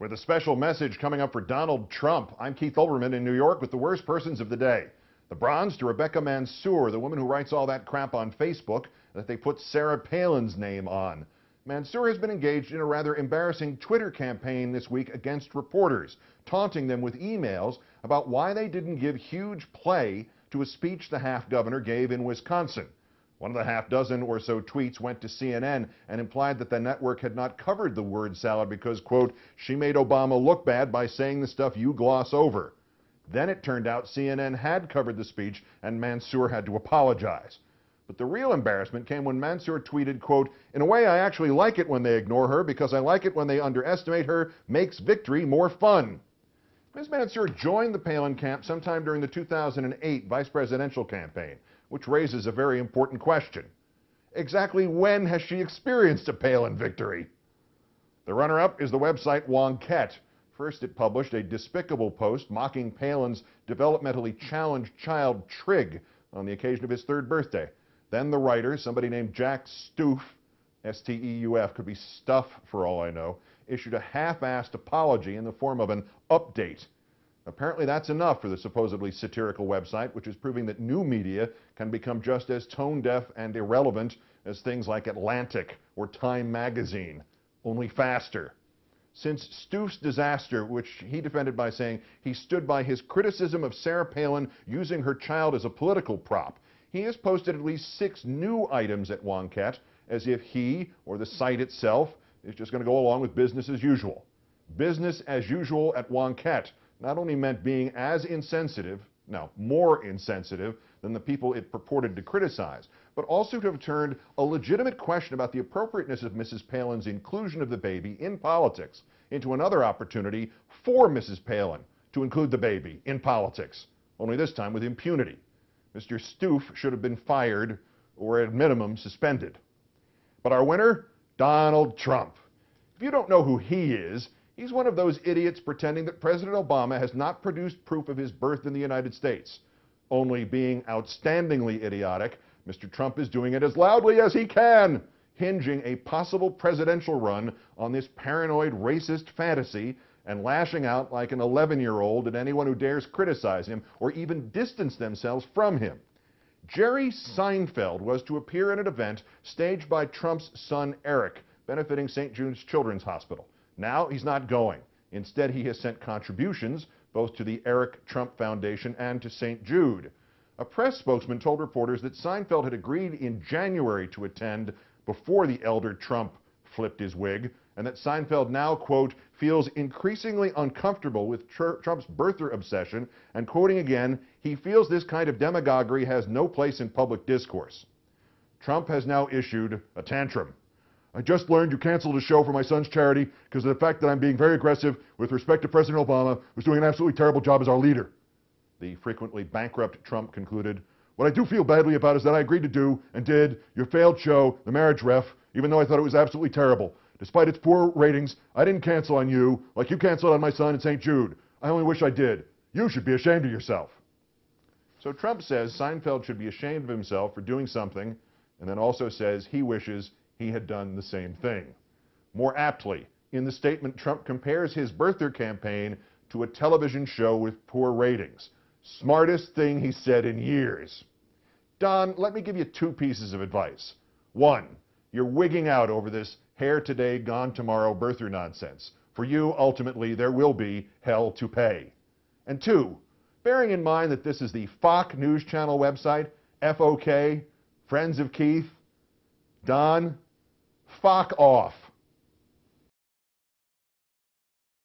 With a special message coming up for Donald Trump, I'm Keith Olbermann in New York with the worst persons of the day. The bronze to Rebecca Mansour, the woman who writes all that crap on Facebook that they put Sarah Palin's name on. Mansour has been engaged in a rather embarrassing Twitter campaign this week against reporters, taunting them with emails about why they didn't give huge play to a speech the half-governor gave in Wisconsin. One of the half dozen or so tweets went to CNN and implied that the network had not covered the word salad because, quote, she made Obama look bad by saying the stuff you gloss over. Then it turned out CNN had covered the speech and Mansour had to apologize. But the real embarrassment came when Mansour tweeted, quote, in a way I actually like it when they ignore her because I like it when they underestimate her, makes victory more fun. Ms. Mansour joined the Palin camp sometime during the 2008 vice presidential campaign, which raises a very important question. Exactly when has she experienced a Palin victory? The runner-up is the website Wonkette. First, it published a despicable post mocking Palin's developmentally challenged child Trig on the occasion of his 3rd birthday. Then the writer, somebody named Jack Stoof, S-T-E-U-F, could be Stuff for all I know, issued a half-assed apology in the form of an update. Apparently that's enough for the supposedly satirical website, which is proving that new media can become just as tone-deaf and irrelevant as things like Atlantic or Time magazine, only faster. Since Stoof's disaster, which he defended by saying he stood by his criticism of Sarah Palin using her child as a political prop, he has posted at least 6 new items at Wonkette, as if he, or the site itself, is just going to go along with business as usual. Business as usual at Wonkette not only meant being as insensitive, no, more insensitive than the people it purported to criticize, but also to have turned a legitimate question about the appropriateness of Mrs. Palin's inclusion of the baby in politics into another opportunity for Mrs. Palin to include the baby in politics, only this time with impunity. Mr. Stoof should have been fired or at minimum suspended. But our winner? Donald Trump. If you don't know who he is, he's one of those idiots pretending that President Obama has not produced proof of his birth in the United States. Only being outstandingly idiotic, Mr. Trump is doing it as loudly as he can, hinging a possible presidential run on this paranoid racist fantasy and lashing out like an 11-year-old at anyone who dares criticize him or even distance themselves from him. Jerry Seinfeld was to appear at an event staged by Trump's son Eric, benefiting St. Jude's Children's Hospital. Now he's not going. Instead, he has sent contributions both to the Eric Trump Foundation and to St. Jude. A press spokesman told reporters that Seinfeld had agreed in January to attend before the elder Trump flipped his wig, and that Seinfeld now, quote, feels increasingly uncomfortable with Trump's birther obsession, and quoting again, he feels this kind of demagoguery has no place in public discourse. Trump has now issued a tantrum. I just learned you canceled a show for my son's charity because of the fact that I'm being very aggressive with respect to President Obama, who's doing an absolutely terrible job as our leader. The frequently bankrupt Trump concluded, what I do feel badly about is that I agreed to do and did your failed show, The Marriage Ref, even though I thought it was absolutely terrible. Despite its poor ratings, I didn't cancel on you like you canceled on my son in St. Jude. I only wish I did. You should be ashamed of yourself. So Trump says Seinfeld should be ashamed of himself for doing something, and then also says he wishes he had done the same thing. More aptly, in the statement, Trump compares his birther campaign to a television show with poor ratings. Smartest thing he said in years. Don, let me give you 2 pieces of advice. 1, you're wigging out over this hair today, gone tomorrow birther nonsense. For you, ultimately, there will be hell to pay. And 2, bearing in mind that this is the FOK News Channel website, FOK, Friends of Keith, Don, FOK off.